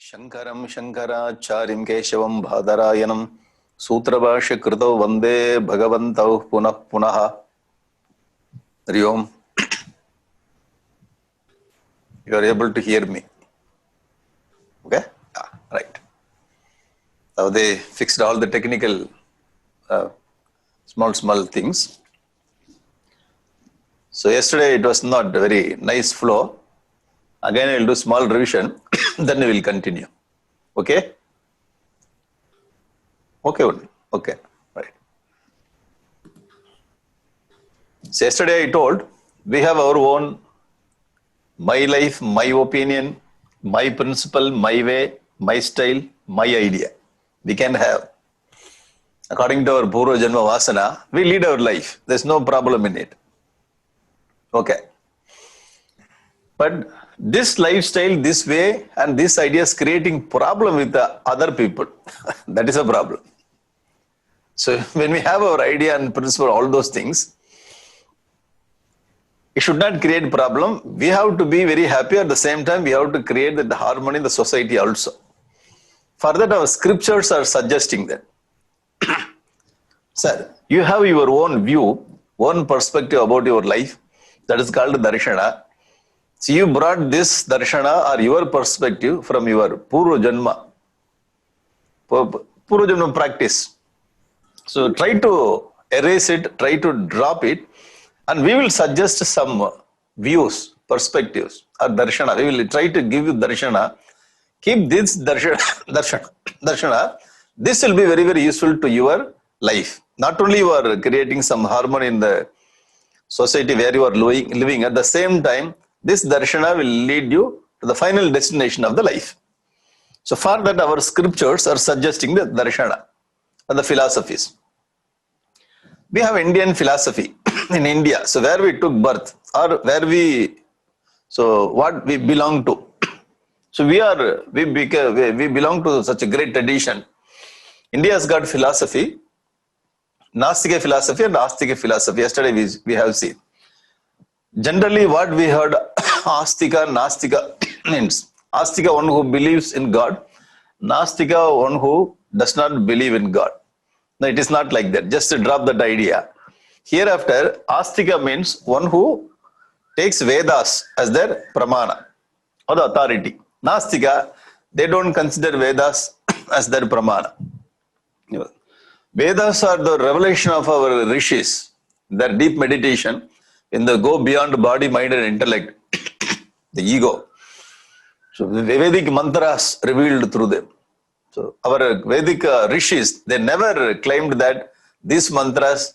शंकरं शंकराचार्यं केशवं बादरायणं सूत्रभाष्यकृतौ वन्दे भगवन्तौ पुनः पुनः. हरि ओम. You are able to hear me? Okay? Right. Now they fixed all the technical small things. So yesterday it was not very nice flow. Again I will do small revision, then we will continue. Okay? Okay. Okay. Right. So yesterday I told we have our own my life, my opinion, my principle, my way, my style, my idea. We can have. According to our Purva Janma Vasana, we lead our life. There's no problem in it. Okay. But this lifestyle, this way, and this idea is creating problem with the other people. That is a problem. So when we have our idea and principle, all those things, it should not create problem. We have to be very happy. At the same time, we have to create the harmony in the society also. For that, our scriptures are suggesting that. Sir, you have your own view, own perspective about your life. That is called darshana. So you brought this darshana or your perspective from your Purva Janma practice. So try to erase it, try to drop it, and we will suggest some views, perspectives, or darshana. We will try to give you darshana. Keep this darshana. This will be very, very useful to your life. Not only you are creating some harmony in the society where you are living, at the same time, this darshana will lead you to the final destination of the life. So for that, our scriptures are suggesting the darshana and the philosophies. We have Indian philosophy in India. So where we took birth or where what we belong to. So we belong to such a great tradition. India has got philosophy, Nastika philosophy and Astika philosophy. Yesterday we have seen. Generally what we heard, Astika, Nastika means Astika, one who believes in God. Nastika, one who does not believe in God. No, it is not like that. Just to drop that idea. Hereafter, Astika means one who takes Vedas as their pramana or the authority. Nastika, they don't consider Vedas as their pramana. Vedas are the revelation of our rishis, their deep meditation, in the go beyond body, mind and intellect, the ego. So the Vedic mantras revealed through them. So our Vedic rishis, they never claimed that these mantras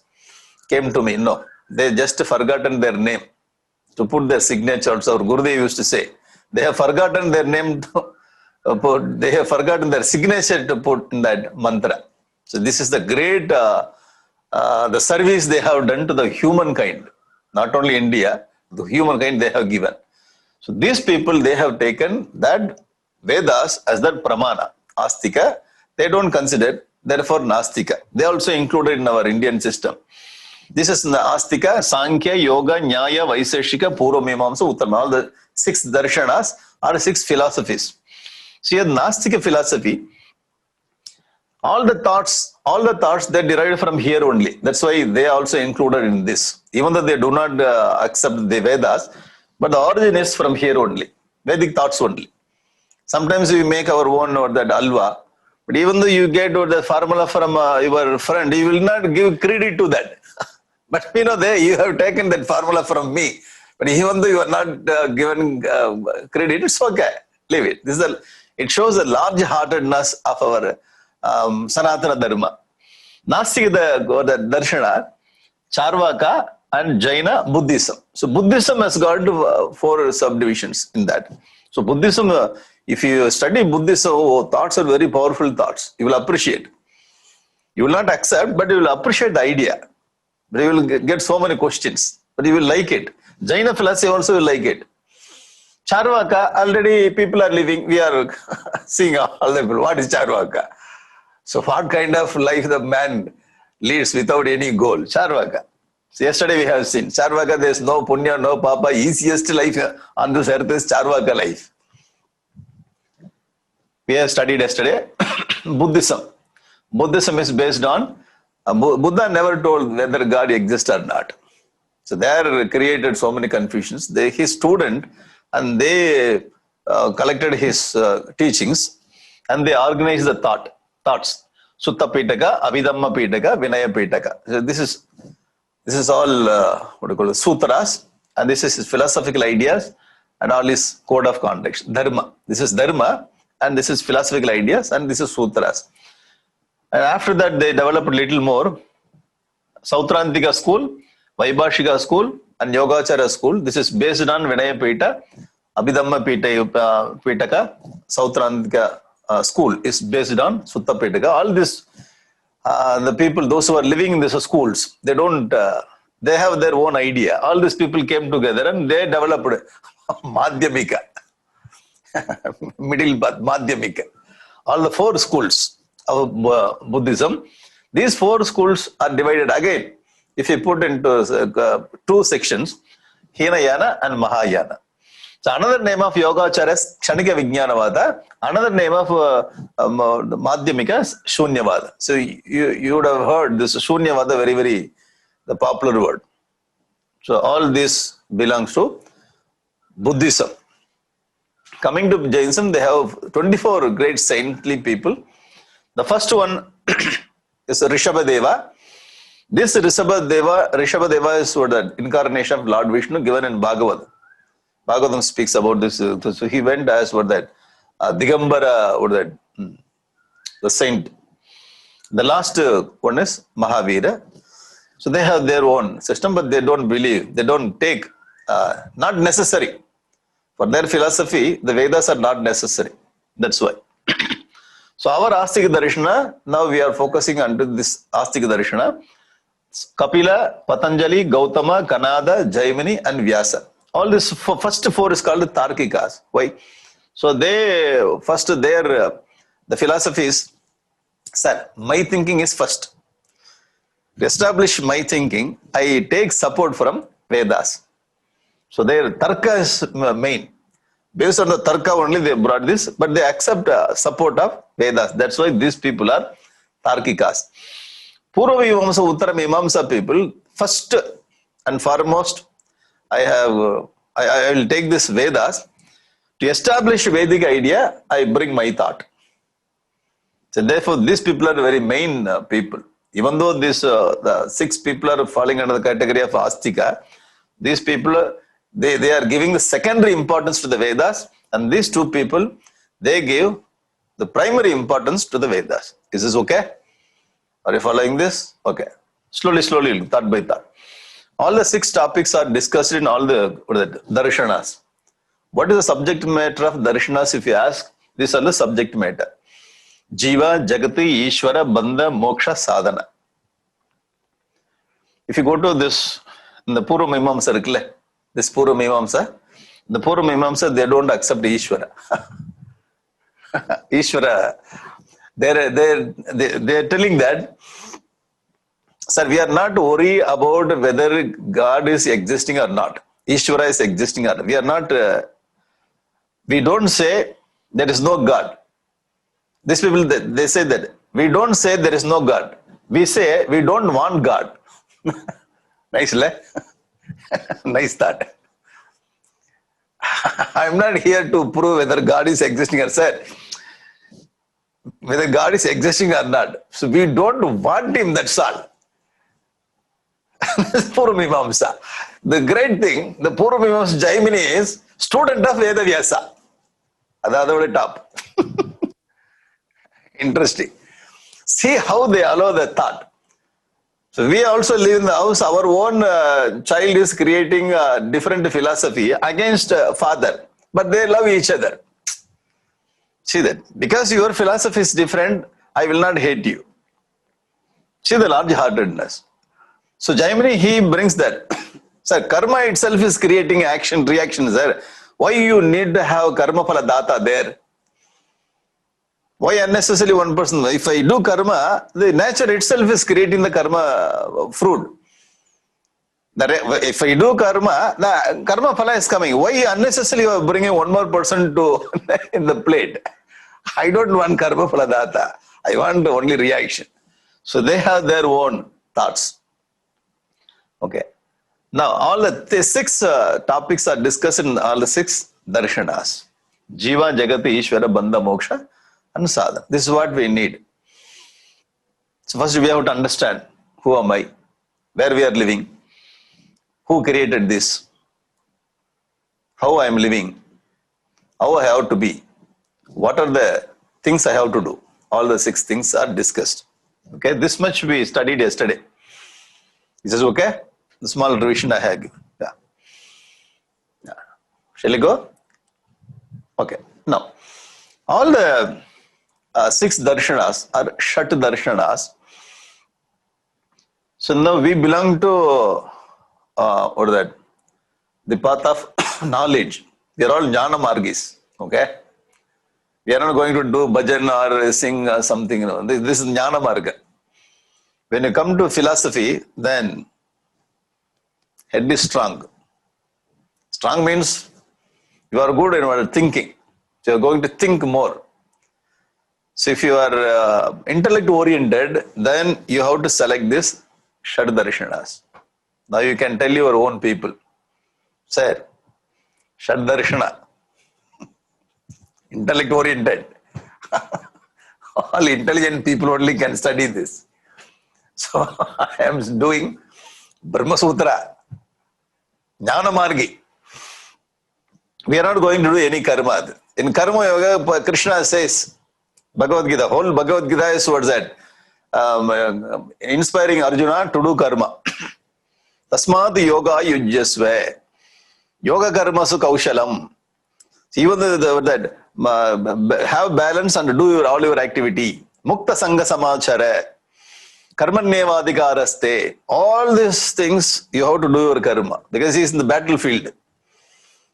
came to me. No, they just forgotten their name to put their signatures. Our Gurudev used to say, they have forgotten their name they have forgotten their signature to put in that mantra. So this is the great the service they have done to the humankind. Not only India, the humankind they have given. So these people, they have taken that Vedas as their pramana. Astika, they don't consider, therefore Nastika. They also included in our Indian system. This is Astika, Sankhya, Yoga, Nyaya, Vaiseshika, Purva Mimamsa, Uttarama. All the 6 darshanas are 6 philosophies. So here Nastika philosophy, all the thoughts they derived from here only. That's why they are also included in this. Even though they do not accept the Vedas, but the origin is from here only. Vedic thoughts only. Sometimes we make our own or that alva, but even though you get the formula from your friend, you will not give credit to that. But you have taken that formula from me. But even though you are not given credit, it's okay. Leave it. It shows the large heartedness of our Sanatana Dharma. Nastika, the Darshana, Charvaka and Jaina Buddhism. So Buddhism has got 4 subdivisions in that. So Buddhism, if you study Buddhism, thoughts are very powerful thoughts. You will appreciate. You will not accept, but you will appreciate the idea. But you will get so many questions, but you will like it. Jaina philosophy also will like it. Charvaka, already people are living, we are seeing all the people. What is Charvaka? So what kind of life the man leads without any goal? Charvaka. So yesterday we have seen Charvaka, there is no punya, no papa. Easiest life on this earth is Charvaka life. we have studied yesterday. Buddhism. Buddhism is based on, Buddha never told whether God exists or not. So there created so many confusions. His student, and they collected his teachings, and they organized the thoughts. Sutta Pitaka, Abhidhamma Pitaka, Vinaya Pitaka. So this is all what do you call it, sutras, and this is his philosophical ideas and all his code of conduct. Dharma. This is Dharma, and this is philosophical ideas, and this is sutras. And after that, they developed a little more. Sautrantika school, Vaibhashika school, and Yogacharya school. This is based on Vinaya Pita, Abhidhamma Pitaka, Sautrantika school is based on Sutta Pitaka. All this, the people, those who are living in these schools, they don't, they have their own idea. All these people came together and they developed Madhyamika, middle path, Madhyamika. All the 4 schools of Buddhism. These 4 schools are divided again, if you put into 2 sections, Hinayana and Mahayana. So another name of Yogacharya is Kshanika Vijnanavada, another name of Madhyamika is Shunyavada. So you would have heard this Shunyavada, very the popular word. So all this belongs to Buddhism. Coming to Jainism, they have 24 great saintly people. The first one is Rishabhadeva. This Rishabhadeva is the incarnation of Lord Vishnu given in Bhagavad. Bhagavatam speaks about this. So he went as Digambara, the saint. The last one is Mahavira. So they have their own system, but they don't believe, they don't take, not necessary. For their philosophy, the Vedas are not necessary. That's why. So our Astika Darshana, now we are focusing on this Astika Darshana. Kapila, Patanjali, Gautama, Kanada, Jaimini, and Vyasa. All this first 4 is called the Tarkikas. Why? So the philosophy is, sir, my thinking is first. To establish my thinking, I take support from Vedas. So their Tarka is main. Based on the Tarka only they brought this, but they accept support of Vedas. That's why these people are Tarkikas. Purva Mimamsa, Uttara Mimamsa people, first and foremost, I will take this Vedas. To establish Vedic idea, I bring my thought. So therefore, these people are very main people. Even though the 6 people are falling under the category of Astika, these people, they are giving the secondary importance to the Vedas, and these 2 people, they give the primary importance to the Vedas. Is this okay? Are you following this? Okay. Slowly, thought by thought. All the 6 topics are discussed in all the darshanas. What is the subject matter of darshanas, if you ask? These are the subject matter. Jiva, Jagati, Ishvara, Bandha, Moksha, Sadhana. If you go to this, in the Purva Mimamsa, this Purva Mimamsa, the Purva Mimamsa, they don't accept Ishvara. Ishvara, they're telling that, sir, we are not worried about whether God is existing or not. Ishvara is existing or not. We are not, we don't say there is no God. These people, they say that we don't say there is no God. We say we don't want God. Nice, nice thought. I'm not here to prove whether God is existing or not. Whether God is existing or not. So we don't want him, that's all. Purva Mimamsa. The great thing, the Purva Mimamsa Jaimini is student of Veda Vyasa. That's the top. Interesting. See how they allow the thought. So we also live in the house. Our own child is creating a different philosophy against father. But they love each other. See that. Because your philosophy is different, I will not hate you. See the large-heartedness. So Jaimini, he brings that. Sir, karma itself is creating action, reaction, sir. Why you need to have karma phala data there? Why unnecessarily one person? If I do karma, the nature itself is creating the karma fruit. If I do karma, the karma phala is coming. Why unnecessarily you are bringing one more person to in the plate? I don't want karma phaladata. I want only reaction. So they have their own thoughts. Okay. Now, all the six topics are discussed in all the six darshanas. Jiva, Jagati, Ishvara, Bandha, Moksha, and Sadhana. This is what we need. So first we have to understand, who am I? Where we are living? Who created this? How I am living? How I have to be? What are the things I have to do? All the six things are discussed. Okay, this much we studied yesterday. Is this okay? The small revision I have. Yeah. Shall we go? Okay. Now, all the six darshanas are Shat darshanas. So now we belong to what is that? The path of knowledge. We are all jnana margis. Okay. We are not going to do bhajan or sing or something. You know. This is jnana marga. When you come to philosophy, then head is strong. Strong means you are good in your thinking. So you are going to think more. So if you are intellect oriented, then you have to select this Shat darshanas. Now you can tell your own people, sir, Shat darshana, intellect oriented. All intelligent people only can study this. So I am doing Brahma Sutra, Jnana Margi. We are not going to do any karma. In Karma Yoga, Krishna says, Bhagavad Gita, whole Bhagavad Gita is towards that. Inspiring Arjuna to do karma. Tasmat yoga yujyasve. Yoga karma su kaushalam. Even that have balance and do all your activity. Mukta sangha samachara. Karmanyevadhikaraste. All these things you have to do your karma. Because he is in the battlefield.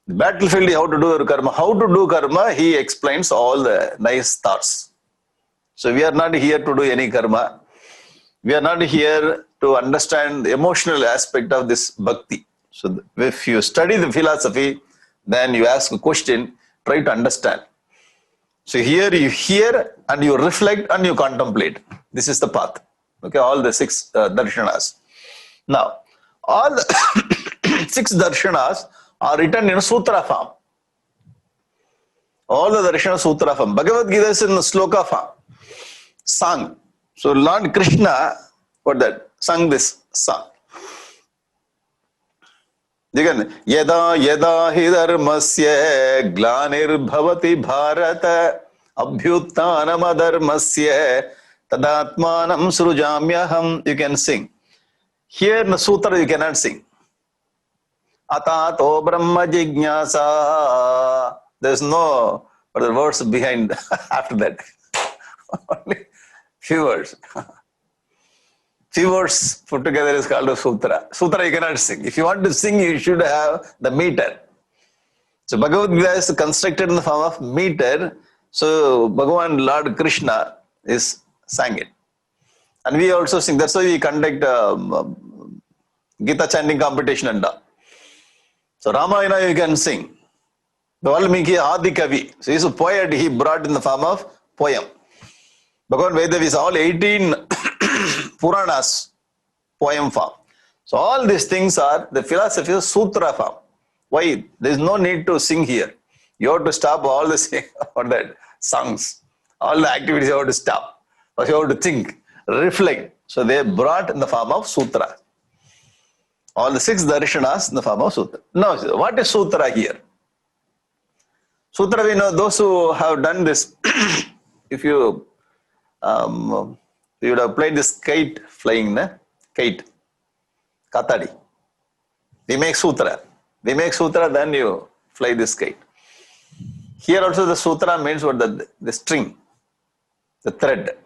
The battlefield you have to do your karma. How to do karma, he explains all the nice thoughts. So we are not here to do any karma. We are not here to understand the emotional aspect of this bhakti. So if you study the philosophy, then you ask a question, try to understand. So here you hear and you reflect and you contemplate. This is the path. Okay, all the six darshanas. Now, all the six darshanas are written in sutra form. All the darshanas sutra form. Bhagavad Gita is in sloka form. Sung. So Lord Krishna, what that? Sung this song. Again, yada yada hi dharmasya glanir bhavati bharata abhyuttanam adharmasya tadatmanam srujamyaham. You can sing. Here in the sutra you cannot sing. Atato brahma jignasa. There is no other words behind after that. Only few words. Few words put together is called a sutra. Sutra you cannot sing. If you want to sing, you should have the meter. So Bhagavad Gita is constructed in the form of meter. So Bhagavan Lord Krishna is sang it. And we also sing. That's why we conduct Gita chanting competition and all. So Ramayana you can sing. The Valmiki Adi Kavi. So he's a poet, he brought in the form of poem. Bhagavan Vedav is all 18 Puranas, poem form. So all these things are the philosophy of sutra form. Why? There is no need to sing here. You have to stop all the or that songs. All the activities you have to stop. Or you have to think, reflect. So they brought in the form of sutra. All the six darshanas in the form of sutra. Now, what is sutra here? Sutra, we know those who have done this. If you would have played this kite flying, kite, katadi. We make sutra. We make sutra, then you fly this kite. Here also the sutra means what the string, the thread.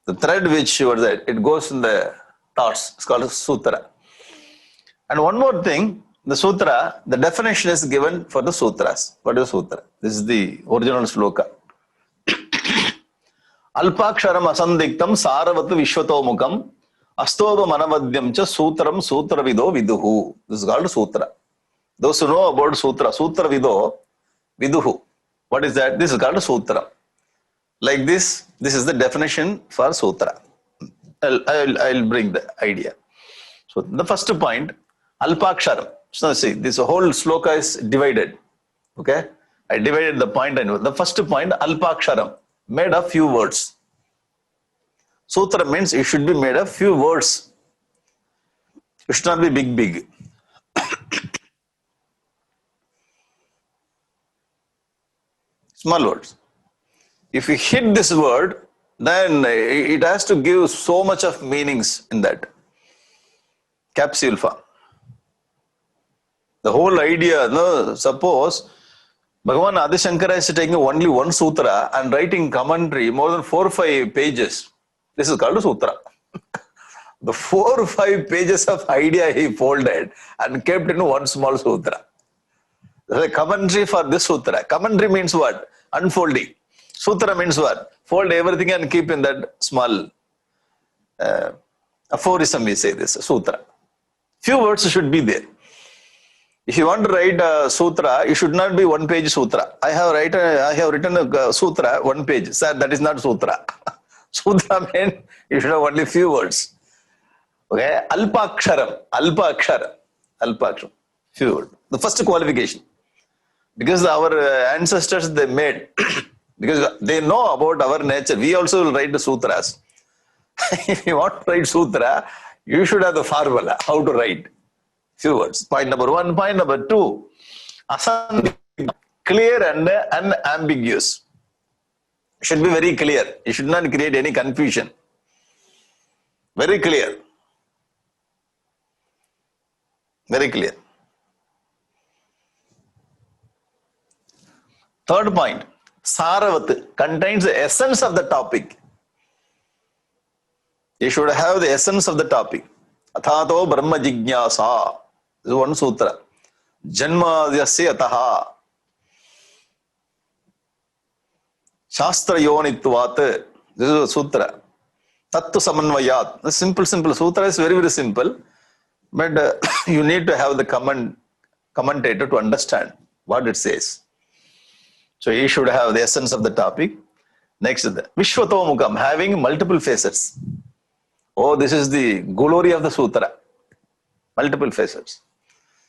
The thread which was that it goes in the thoughts. It's called a sutra. And one more thing, the sutra, the definition is given for the sutras. What is sutra? This is the original sloka. Alpaksharam asandiktam saravatu vishwatomukam astova manavadyam cha sutram sutravido viduhu. This is called sutra. Those who know about sutra, sutravido viduhu. What is that? This is called sutra. Like this is the definition for sutra. I'll bring the idea. So the first point, alpaksharam. So see, this whole sloka is divided. Okay, I divided the point into the first point, alpaksharam, made of few words. Sutra means it should be made of few words. It should not be big. Small words. If you hit this word, then it has to give so much of meanings in that capsule form. The whole idea, no, suppose Bhagavan Adi Shankara is taking only one sutra and writing commentary more than 4 or 5 pages. This is called a sutra. The 4 or 5 pages of idea he folded and kept in one small sutra. The commentary for this sutra. Commentary means what? Unfolding. Sutra means what? Fold everything and keep in that small aphorism, we say this, sutra. Few words should be there. If you want to write a sutra, it should not be 1 page sutra. I have written a sutra, 1 page. Sir, that is not sutra. Sutra means you should have only few words. Okay, alpaksharam. Few words. The first qualification. Because our ancestors, they made, because they know about our nature. We also will write the sutras. If you want to write sutra, you should have the formula, how to write. Few words. Point number 1. Point number 2. Clear and unambiguous. Should be very clear. You should not create any confusion. Very clear. Very clear. Third point. Saravat contains the essence of the topic. You should have the essence of the topic. Athato Brahma Jignasa. This is one sutra. Janma Yasya Ataha. Shastra Yonitvat. This is a sutra. Tattu Samanvayat. The simple sutra is very, very simple. But you need to have the commentator to understand what it says. So you should have the essence of the topic. Next is the Vishwatomukam, having multiple facets. Oh, this is the glory of the sutra. Multiple facets.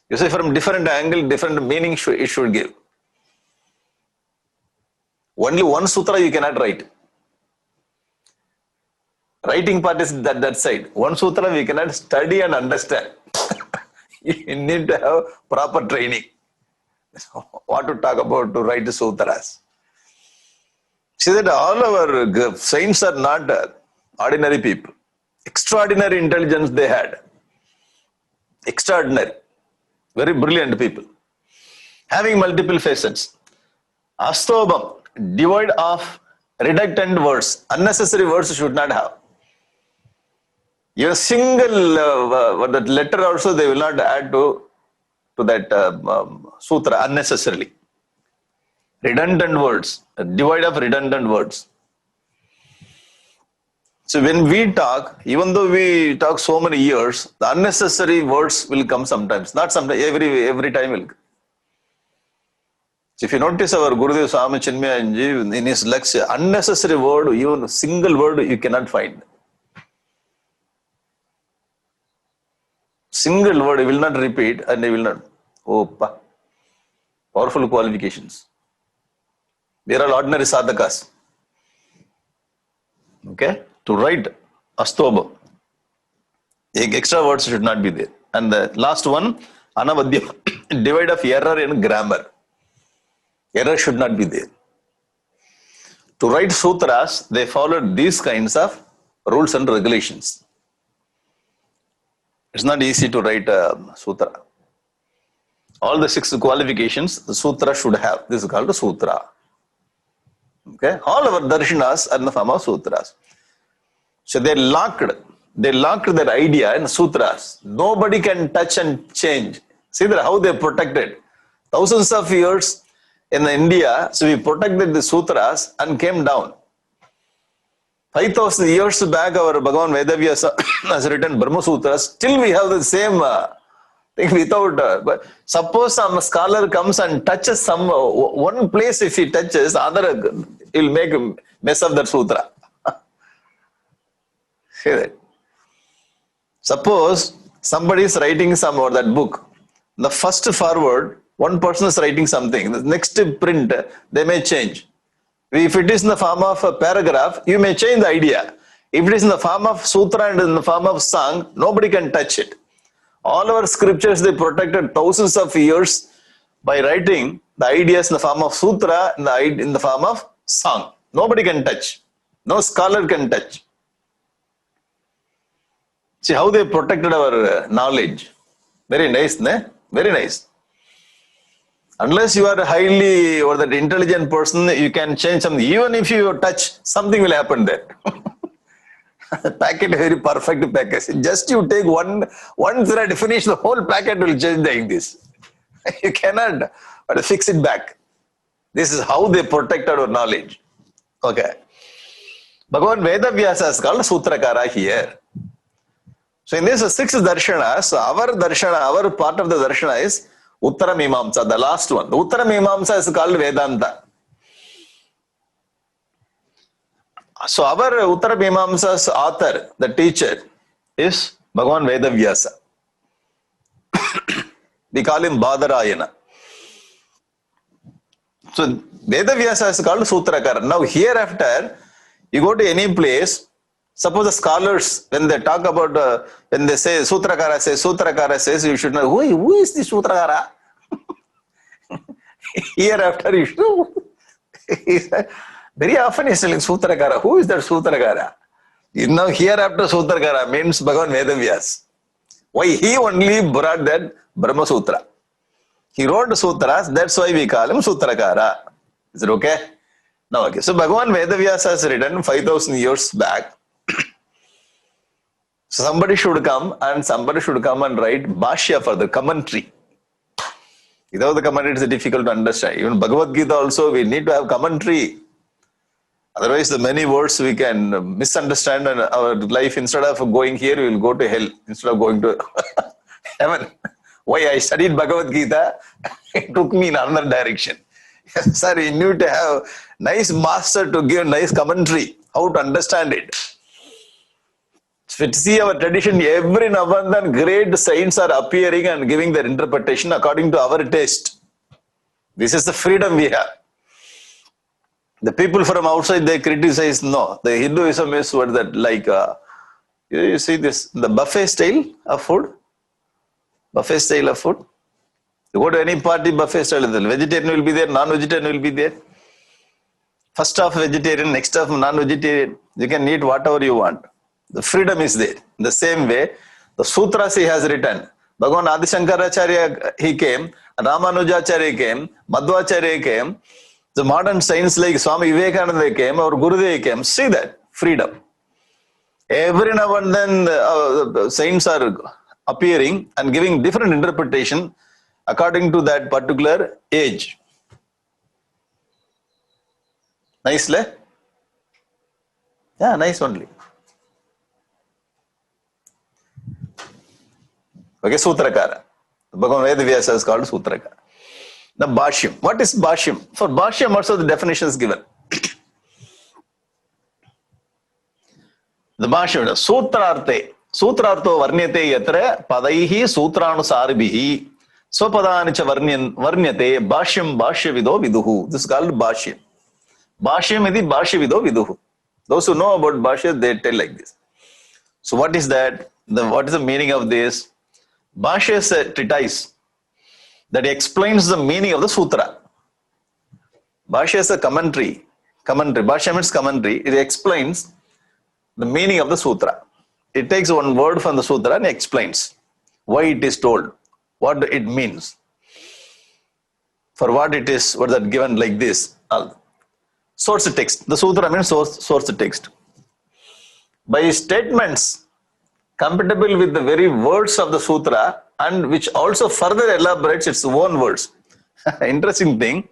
You see, from different angle, different meaning it should give. Only one sutra you cannot write. Writing part is that side. One sutra we cannot study and understand. You need to have proper training. What to talk about to write the sutras. See that all our saints are not ordinary people. Extraordinary intelligence they had. Extraordinary. Very brilliant people. Having multiple facets. Astobam, devoid of redundant words. Unnecessary words should not have. Your single that letter also they will not add to that sutra unnecessarily. Redundant words, devoid of redundant words. So when we talk, even though we talk so many years, the unnecessary words will come sometimes. Not sometimes, every time will come. So if you notice our Gurudev Swami Chinmayanji in his lecture, unnecessary word, even a single word you cannot find. Single word he will not repeat and he will not. Oh, powerful qualifications. They are all ordinary sadhakas. Okay? To write astobha. Extra words should not be there. And the last one, anavadya, divide of error in grammar. Error should not be there. To write sutras, they followed these kinds of rules and regulations. It's not easy to write a sutra. All the 6 qualifications the sutra should have. This is called a sutra. Okay? All our darshanas are in the form of sutras. So they locked their idea in sutras. Nobody can touch and change. See that how they protected. Thousands of years in India, so we protected the sutras and came down. 5,000 years back, our Bhagavan Vedavyasa has written Brahma Sutras. Still we have the same Think without, but suppose some scholar comes and touches some one place, if he touches, other he'll make a mess of that sutra. See that? Suppose somebody is writing some or that book. The first forward, one person is writing something. The next print, they may change. If it is in the form of a paragraph, you may change the idea. If it is in the form of sutra and in the form of song, nobody can touch it. All our scriptures, they protected thousands of years by writing the ideas in the form of sutra and in the form of song. Nobody can touch. No scholar can touch. See how they protected our knowledge. Very nice, ne? Very nice. Unless you are highly or that intelligent person, you can change something. Even if you touch, something will happen there. Packet, very perfect packet. Just you take one thread, finish, the whole packet will change like this. You cannot fix it back. This is how they protect our knowledge. Okay. Bhagavan Vedavyasa is called Sutrakara here. So in this sixth darshana, so our darshana, our part of the darshana is Uttara Mimamsa, the last one. The Uttara Mimamsa is called Vedanta. So our Uttara Mimamsa's author, the teacher, is Bhagavan Vedavyasa. We call him Badarayana. So Vedavyasa is called Sutrakara. Now hereafter, you go to any place, suppose the scholars, when they talk about, when they say Sutrakara says, you should know, who is the Sutrakara? Hereafter, you should know. Very often he's telling Sutrakara. Who is that Sutrakara? Now hereafter Sutrakara means Bhagavan Vedavyas. Why? He only brought that Brahma Sutra. He wrote sutras, that's why we call him Sutrakara. Is it okay? Now, okay. So Bhagavan Vedavyasa has written 5,000 years back. So somebody should come and write Bhashya for the commentary. Without the commentary, it's difficult to understand. Even Bhagavad Gita also, we need to have commentary. Otherwise, the many words we can misunderstand, and our life, instead of going here, we will go to hell instead of going to heaven. Why I studied Bhagavad Gita, it took me in another direction. Sir, you need to have nice master to give nice commentary, how to understand it. So to see our tradition, every now and then great saints are appearing and giving their interpretation according to our taste. This is the freedom we have. The people from outside, they criticize, no. The Hinduism is what that like, you see this, the buffet style of food. Buffet style of food. You go to any party, buffet style, the vegetarian will be there, non-vegetarian will be there. First half vegetarian, next half non-vegetarian. You can eat whatever you want. The freedom is there. In the same way, the sutras he has written. Bhagavan Adi Shankaracharya, he came, Ramanujacharya came, Madhvacharya came, the modern saints like Swami Vivekananda came, or Gurudev came. See that freedom. Every now and then the saints are appearing and giving different interpretation according to that particular age. Nicely? Yeah, nice only. Okay, Sutrakara. Bhagavan Vedavyasa is called Sutrakara. The Bhashyam. What is Bhashyam? For Bhashyam also the definition is given. The Bhashyam, Sutrarte. Sutrartho varnyate yatra padaihi sutranusaribihi swapadanicha varnyate Bhashyam Bhashyavido viduhu. This is called Bhashyam. Bhashyam iti Bhashyavido viduhu. Those who know about Bhashya, they tell like this. So what is that? What is the meaning of this? Bhashya is a treatise that explains the meaning of the sutra. Bhashya is a commentary. Bhashya means commentary. It explains the meaning of the sutra. It takes one word from the sutra and explains why it is told, what it means, for what it is, what that given like this. Source text. The sutra means source text. By statements compatible with the very words of the sutra, and which also further elaborates its own words. Interesting thing,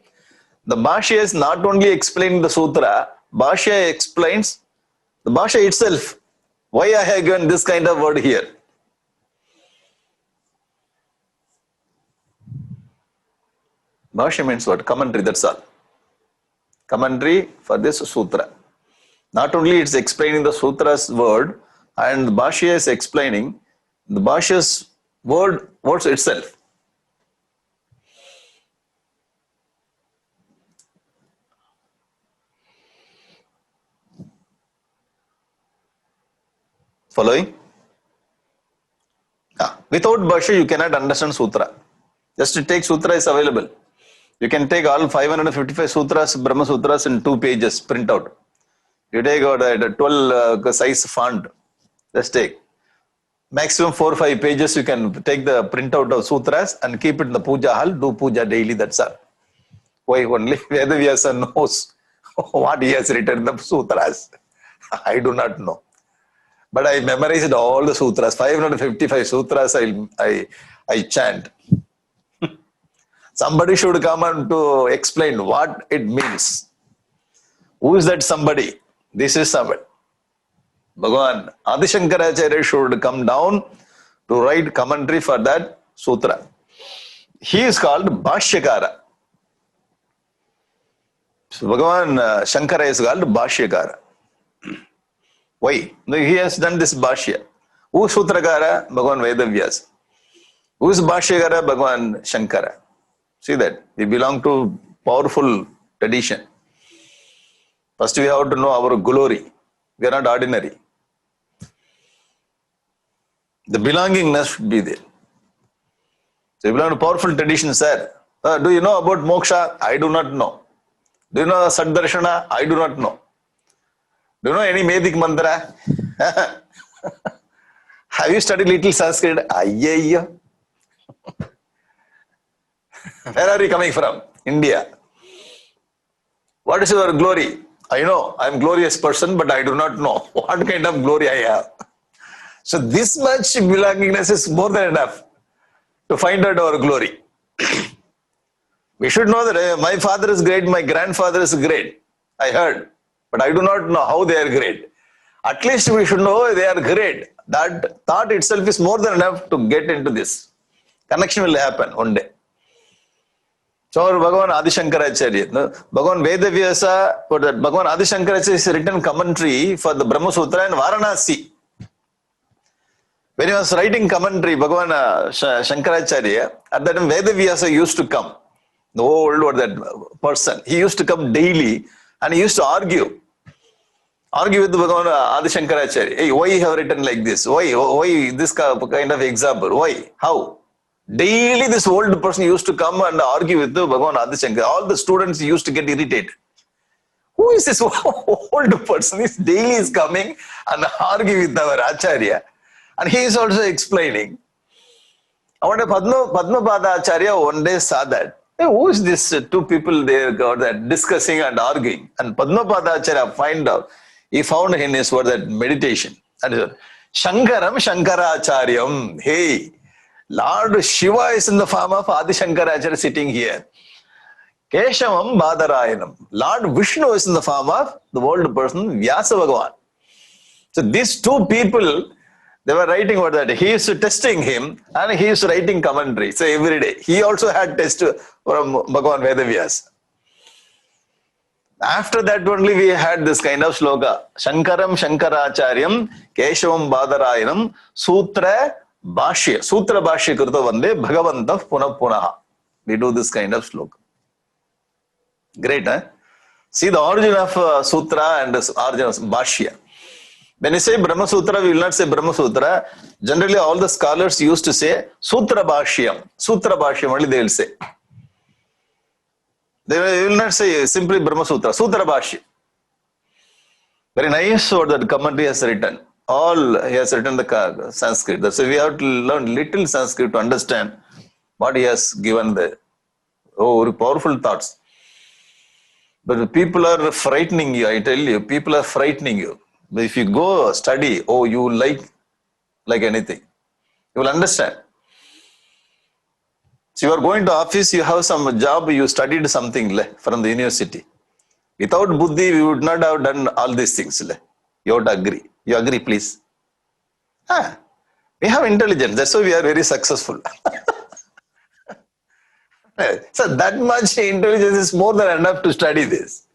the Bhashya is not only explaining the sutra, Bhashya explains the Bhashya itself. Why I have given this kind of word here? Bhashya means what? Commentary, that's all. Commentary for this sutra. Not only it's explaining the sutra's word, and the Bhashya is explaining the Bhashya's words itself. Following? Without Bhashya, you cannot understand sutra. Just to take sutra is available. You can take all 555 sutras, Brahma Sutras in 2 pages, print out. You take out a 12 size font, just take. Maximum 4 or 5 pages, you can take the printout of sutras and keep it in the puja hall, do puja daily, that's all. Why only Vedavyasa knows what he has written in the sutras. I do not know. But I memorized all the sutras, 555 sutras I chant. Somebody should come and to explain what it means. Who is that somebody? This is somebody. Bhagavan Adi Shankaracharya should come down to write commentary for that sutra. He is called Bhashyakara. So Bhagavan Shankara is called Bhashyakara. Why? He has done this Bhashya. Who is Sutrakara? Bhagavan Vedavyasa. Who is Bhashyakara? Bhagavan Shankara. See that? We belong to powerful tradition. First we have to know our glory. We are not ordinary. The belongingness should be there. So we belong to powerful tradition, sir. Do you know about moksha? I do not know. Do you know Saddarshana? I do not know. Do you know any Vedic mantra? Have you studied little Sanskrit? Ayyayya. Where are you coming from? India. What is your glory? I know I am a glorious person, but I do not know what kind of glory I have. So this much belongingness is more than enough to find out our glory. We should know that my father is great, my grandfather is great. I heard, but I do not know how they are great. At least we should know they are great. That thought itself is more than enough to get into this. Connection will happen one day. So Bhagavan Adi Shankaracharya, Bhagavan Vedavyasa, Bhagavan Adi Shankaracharya has written commentary for the Brahma Sutra in Varanasi. When he was writing commentary, Bhagavan Shankaracharya, at that time Vedavyasa used to come. The old or that person, he used to come daily and he used to argue with Bhagavan Adi Shankaracharya. Hey, why you have written like this? Why this kind of example? Why? How? Daily this old person used to come and argue with Bhagavan Adi Shankara. All the students used to get irritated. Who is this old person? He daily is coming and arguing with our Acharya. And he is also explaining. Padmapada Acharya one day saw that. Hey, who is this two people there that discussing and arguing? And Padmapada Acharya he found in his word that meditation. That is Shankaram Shankaracharyam. Hey, Lord Shiva is in the form of Adi Shankaracharya sitting here. Keshavam Badarayanam. Lord Vishnu is in the form of the old person Vyasa Bhagavan. So these two people, they were writing about that. He is testing him and he is writing commentary. So every day. He also had test from Bhagavan Vedavyasa. After that only we had this kind of sloka. Shankaram Shankaracharyam Keshavam Badarayanam Sutra Bhashya. Sutra Bhashya Krita Vande Bhagavantav Punah Punaha. We do this kind of sloka. Great, eh? See the origin of Sutra and the origin of Bhashya. When you say Brahma Sutra, we will not say Brahma Sutra. Generally, all the scholars used to say Sutra Bhashyam. Sutra Bhashyam only they will say. They will not say simply Brahma Sutra. Sutra Bhashya. Very nice word that commentary has written. He has written the Sanskrit. So we have to learn little Sanskrit to understand what he has given the very powerful thoughts. But people are frightening you, I tell you. People are frightening you. But if you go study, you like anything. You will understand. So you are going to office, you have some job, you studied something from the university. Without buddhi, we would not have done all these things. You have to agree. You agree, please? We have intelligence. That's why we are very successful. So that much intelligence is more than enough to study this.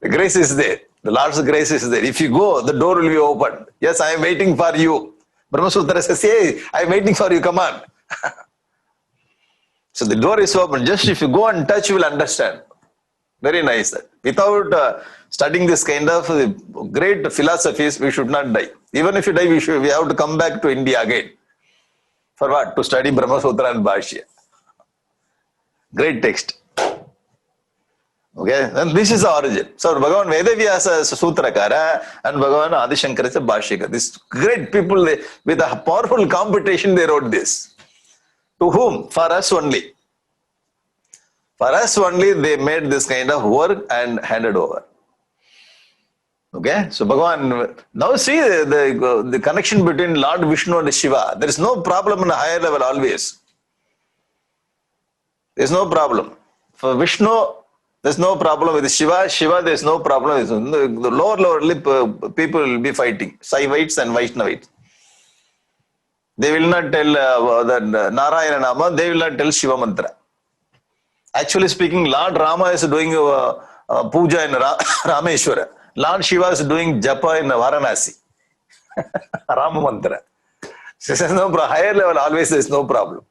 The grace is there. The Lord's grace is there. If you go, the door will be opened. Yes, I am waiting for you. Brahma Sutra says, hey, I am waiting for you, come on. So the door is open. Just if you go and touch, you will understand. Very nice. Without studying this kind of great philosophies, we should not die. Even if you die, we have to come back to India again. For what? To study Brahma Sutra and Bhashya. Great text. Okay, and this is the origin. So Bhagavan Vedavyasa is a Sutrakara and Bhagavan Adi Shankara is a Bhashyakara. These great people, with a powerful competition, they wrote this. To whom? For us only. For us only, they made this kind of work and handed over. Okay, so Bhagavan, now see the connection between Lord Vishnu and Shiva. There is no problem in a higher level always. There is no problem. For Vishnu, there is no problem with Shiva. Shiva, there is no problem with the lower lip people will be fighting. Saivites and Vaishnavites. They will not tell the Narayana Nama, they will not tell Shiva Mantra. Actually speaking, Lord Rama is doing puja in Rameshwara. Lord Shiva is doing japa in Varanasi. Rama Mantra. So there is no higher level, always there is no problem.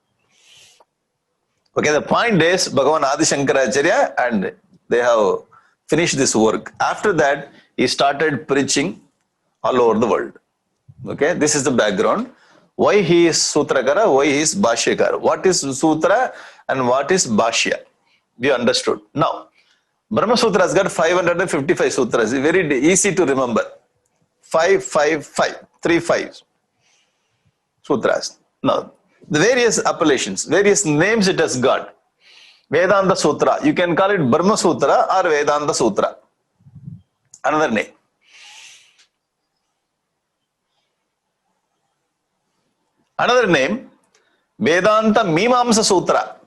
Okay, the point is, Bhagavan Adi Shankaracharya, and they have finished this work. After that, he started preaching all over the world. Okay, this is the background. Why he is Sutrakara, why he is Bhashyakara. What is Sutra and what is Bhashya? We understood. Now, Brahma Sutra has got 555 sutras. Very easy to remember. 555, 3 5 sutras. Now, the various appellations, various names it has got. Vedanta Sutra, you can call it Brahma Sutra or Vedanta Sutra. Another name. Another name, Vedanta Mimamsa Sutra.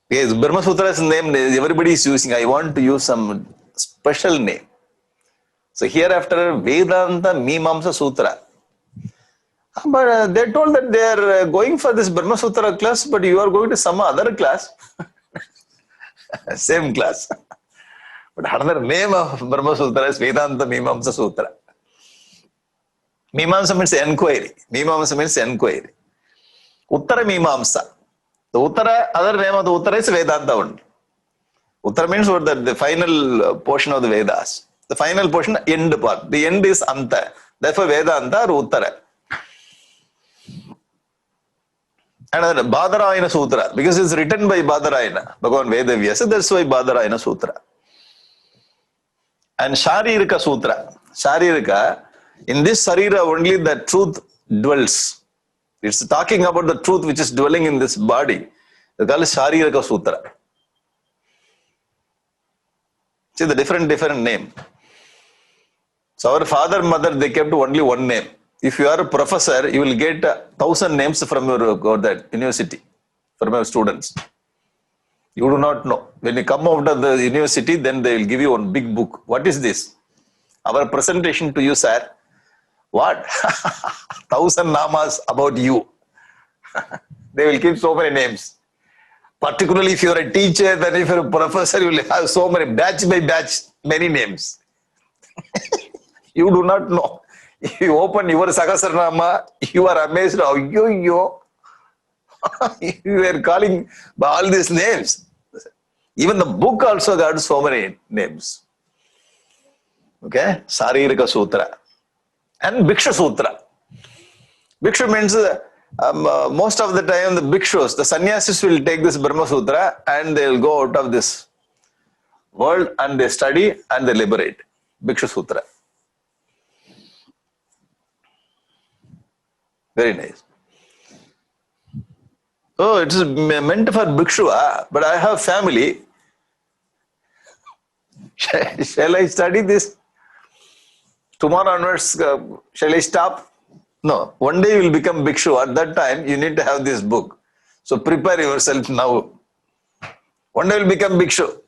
Yes, Brahma Sutra's name, everybody is using. I want to use some special name. So hereafter, Vedanta Mimamsa Sutra. But they told that they are going for this Brahma Sutra class, but you are going to some other class. Same class. But another name of Brahma Sutra is Vedanta Mimamsa Sutra. Mimamsa means enquiry. Mimamsa means enquiry. Uttara Mimamsa. The Uttara, other name of the Uttara is Vedanta only. Uttara means what? The final portion of the Vedas. The final portion, end part. The end is Anta. Therefore, Vedanta or Uttara. And Badarayana Sutra, because it's written by Badarayana, Bhagavan Vedavyasa, that's why Badarayana Sutra. And Sharirika Sutra. Sharirika, in this Sarira only the truth dwells. It's talking about the truth which is dwelling in this body. It's called Sharirika Sutra. See the different name. So our father, mother, they kept only one name. If you are a professor, you will get 1,000 names from your university, from your students. You do not know. When you come out of the university, then they will give you one big book. What is this? Our presentation to you, sir. What? 1,000 namas about you. They will give so many names. Particularly if you are a teacher, then if you are a professor, you will have so many, batch by batch, many names. You do not know. If you open your Sahasranama, you are amazed. Oh, you are calling by all these names. Even the book also got so many names. Okay? Saririka Sutra. And Bhikshu Sutra. Bhikshu means most of the time the Bhikshus, the sannyasis will take this Brahma Sutra and they will go out of this world and they study and they liberate. Bhikshu Sutra. Very nice. Oh, it is meant for Bhikshu, but I have family. Shall I study this? Tomorrow onwards, shall I stop? No. One day you will become Bhikshu. At that time, you need to have this book. So prepare yourself now. One day you will become Bhikshu.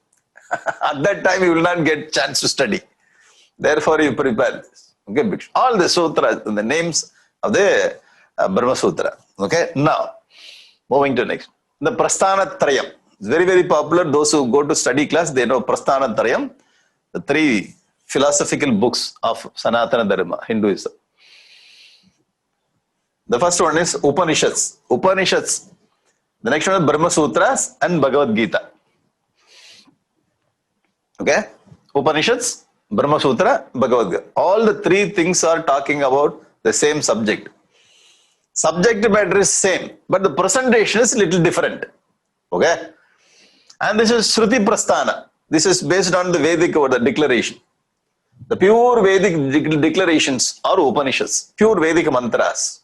At that time, you will not get chance to study. Therefore, you prepare this. Okay, Bhikshu. All the sutras, the names of the Brahma Sutra. Okay, now moving to next. The Prasthana Trayam. It's very, very popular. Those who go to study class, they know Prasthana Trayam, the three philosophical books of Sanatana Dharma, Hinduism. The first one is Upanishads. Upanishads. The next one is Brahma Sutras and Bhagavad Gita. Okay? Upanishads, Brahma Sutra, Bhagavad Gita. All the three things are talking about the same subject. Subject matter is same, but the presentation is little different. Okay? And this is Shruti Prasthana. This is based on the Vedic or the declaration. The pure Vedic declarations are Upanishads, pure Vedic mantras.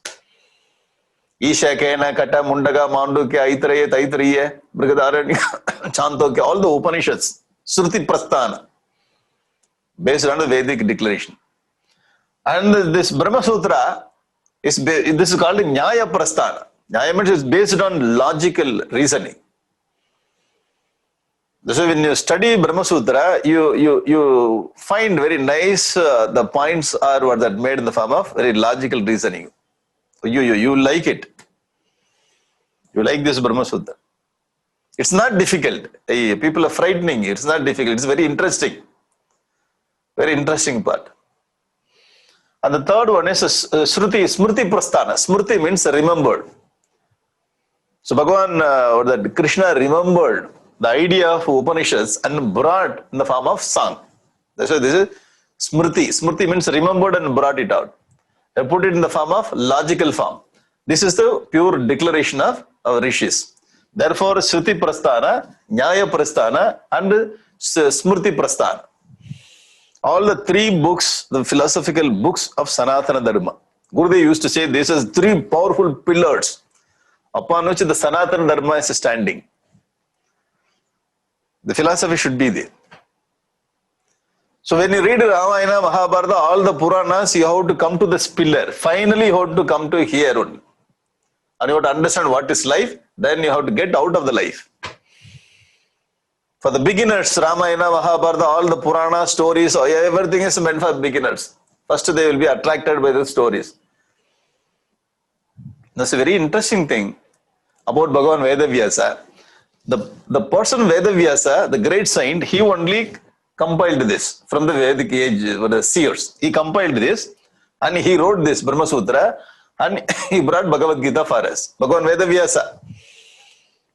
Isha Kena Kata Mundaga Mandukya Aitraye Taitriye Brigadaranya Chandokya, all the Upanishads, Shruti Prasthana, based on the Vedic declaration. And this Brahma Sutra is this is called Nyaya Prasthana. Nyaya means is based on logical reasoning. So when you study Brahma Sutra, you find very nice the points are what that made in the form of very logical reasoning. You like it. You like this Brahma Sutra. It's not difficult. People are frightening. It's not difficult. It's very interesting. Very interesting part. And the third one is Shruti, Smriti Prasthana. Smriti means remembered. So Bhagavan, or that Krishna remembered the idea of Upanishads and brought in the form of song. That's why this is Smriti. Smriti means remembered and brought it out. They put it in the form of logical form. This is the pure declaration of our rishis. Therefore, Shruti Prasthana, Nyaya Prasthana, and Smriti Prasthana. All the three books, the philosophical books of Sanatana Dharma. Gurudev used to say this is three powerful pillars upon which the Sanatana Dharma is standing. The philosophy should be there. So when you read Ramayana, Mahabharata, all the Puranas, you have to come to this pillar. Finally, you have to come to here only. And you have to understand what is life, then you have to get out of the life. For the beginners, Ramayana, Mahabharata, all the Purana stories, everything is meant for beginners. First, they will be attracted by the stories. That's a very interesting thing about Bhagavan Vedavyasa. The person Vedavyasa, the great saint, he only compiled this from the Vedic age, the seers. He compiled this and he wrote this Brahma Sutra and he brought Bhagavad Gita for us. Bhagavan Vedavyasa.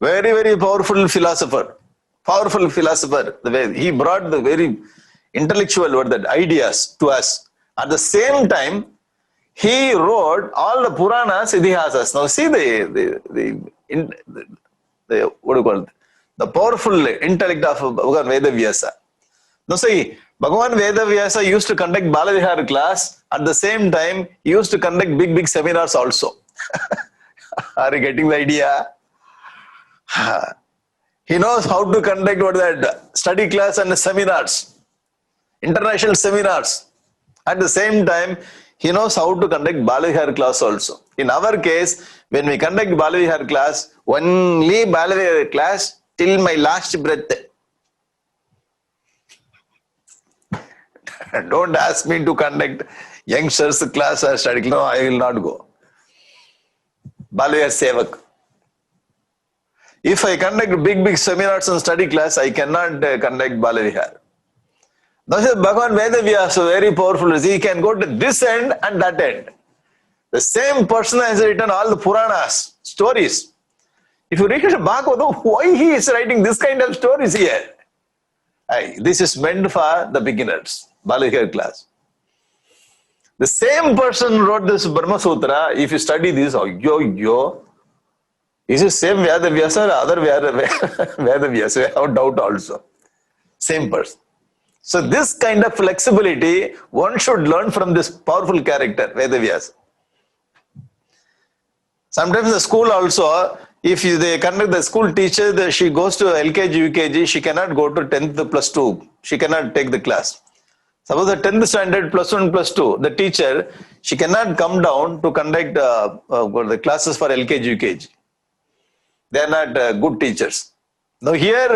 Very, very powerful philosopher. Powerful philosopher. He brought the very intellectual ideas to us. At the same time, he wrote all the Puranas, Idihasas. Now see what do you call it? The powerful intellect of Bhagavan Vedavyasa. Now see, Bhagavan Vedavyasa used to conduct Balavihar class. At the same time, he used to conduct big seminars also. Are you getting the idea? He knows how to conduct study class and seminars, international seminars. At the same time, he knows how to conduct Balavihar class also. In our case, when we conduct Balavihar class, only Balavihar class till my last breath. Don't ask me to conduct youngsters class or study. No, I will not go. Balavihar Sevak. If I conduct big seminars and study class, I cannot conduct Balavihar. Now, Bhagavan Vedavyasa, very powerful. He can go to this end and that end. The same person has written all the Puranas, stories. If you read Bhagavatam, why he is writing this kind of stories here? This is meant for the beginners, Balavihar class. The same person wrote this Brahma Sutra. If you study this, is it same Vedavyasa or other Vedavyasa? I have doubt also. Same person. So this kind of flexibility, one should learn from this powerful character, Vedavyasa. Sometimes the school also, if they conduct the school teacher, she goes to LKG, UKG, she cannot go to 10th plus 2. She cannot take the class. Suppose the 10th standard plus 1 plus 2, the teacher, she cannot come down to conduct the classes for LKG, UKG. They are not good teachers. Now here,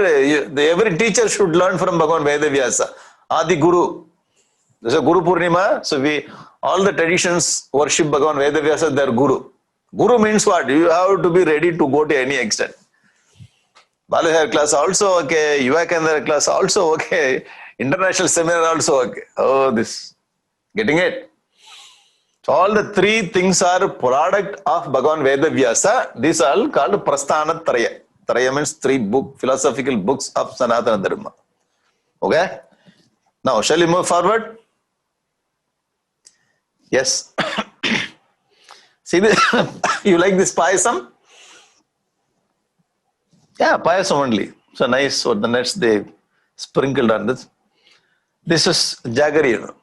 every teacher should learn from Bhagavan Vedavyasa, Adi Guru. There's a Guru Purnima, so all the traditions worship Bhagavan Vedavyasa, their Guru. Guru means what? You have to be ready to go to any extent. Balahar class also okay, Yuva class also okay, international seminar also okay. Oh, this. Getting it? So all the three things are product of Bhagavan Veda Vyasa. These are all called Prasthana Traya. Traya means three philosophical books of Sanatana Dharma. Okay? Now, shall we move forward? Yes. See this? You like this payasam? Yeah, payasam only. So nice. So the next they sprinkled on this. This is jaggery, you know.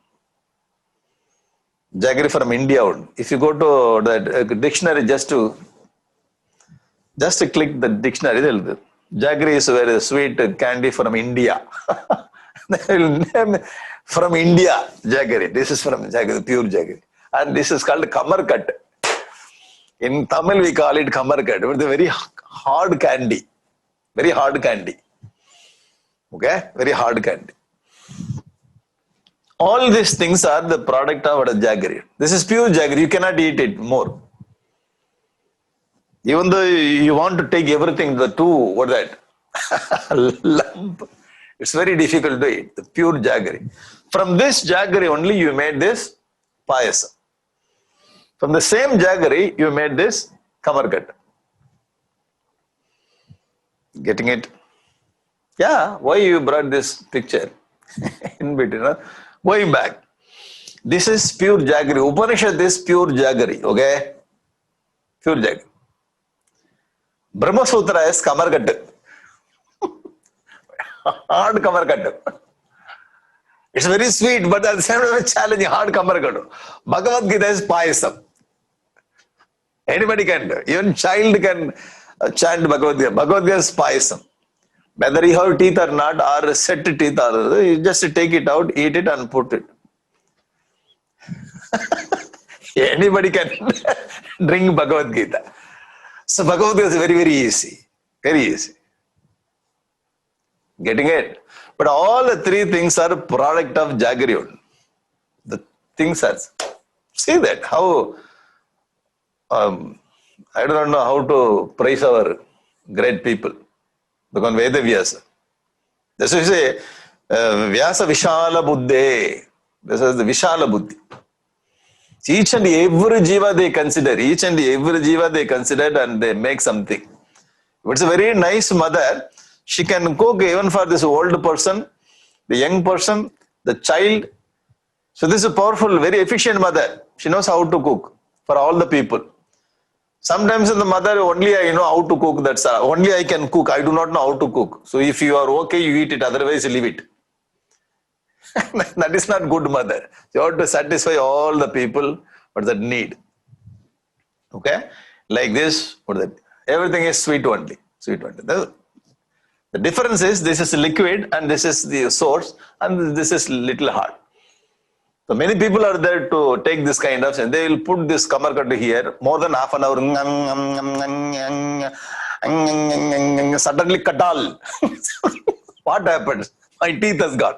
Jaggery from India. If you go to the dictionary, just to click the dictionary, jaggery is a very sweet candy from India. From India, jaggery. This is from jaggery, pure jaggery. And this is called kamarkat. In Tamil, we call it kamarkat. It's a very hard candy. Very hard candy. Okay? Very hard candy. All these things are the product of jaggery. This is pure jaggery. You cannot eat it more. Even though you want to take everything, the what that? Lump. It's very difficult to eat. The pure jaggery. From this jaggery only you made this payasam. From the same jaggery you made this kamarkat. Getting it? Yeah. Why you brought this picture? In between, huh? Going back, this is pure jaggery. Upanishad is pure jaggery, okay? Pure jaggery. Brahma Sutra is kamarkat. Hard kamarkat. It's very sweet, but at the same time challenging. Hard kamarkat. Bhagavad Gita is payasam. Anybody can do. Even child can chant Bhagavad Gita. Bhagavad Gita is payasam. Whether you have teeth or not, or set teeth, or you just take it out, eat it, and put it. Anybody can drink Bhagavad Gita. So Bhagavad Gita is very, very easy. Very easy. Getting it? But all the three things are product of jaggery. The things are. See that? How. I don't know how to praise our great people. Because Veda Vyasa. This is a Vyasa Vishala Buddhe. This is the Vishala Buddhi. Each and every jiva they consider. Each and every jiva they consider and they make something. If it's a very nice mother, she can cook even for this old person, the young person, the child. So this is a powerful, very efficient mother. She knows how to cook for all the people. Sometimes in the mother, only I know how to cook, that's only I can cook, I do not know how to cook. So if you are okay, you eat it, otherwise leave it. That is not good mother. You have to satisfy all the people what that need. Okay? Like this, what that? Everything is sweet only. Sweet only. The difference is this is liquid and this is the source and this is little hard. So many people are there to take this kind of, and they will put this kamarkat here more than half an hour. Suddenly katal. What happens? My teeth has gone.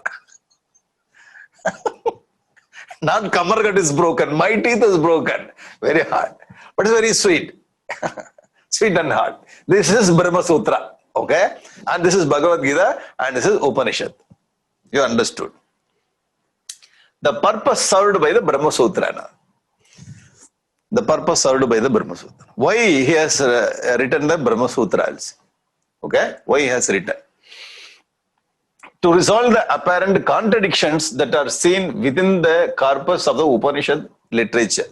Not kamarkat is broken. My teeth is broken. Very hard. But it's very sweet. Sweet and hard. This is Brahma Sutra. Okay? And this is Bhagavad Gita and this is Upanishad. You understood. The purpose served by the Brahma Sutra now. The purpose served by the Brahma Sutra. Why he has written the Brahma Sutra also? Okay? Why he has written? To resolve the apparent contradictions that are seen within the corpus of the Upanishad literature.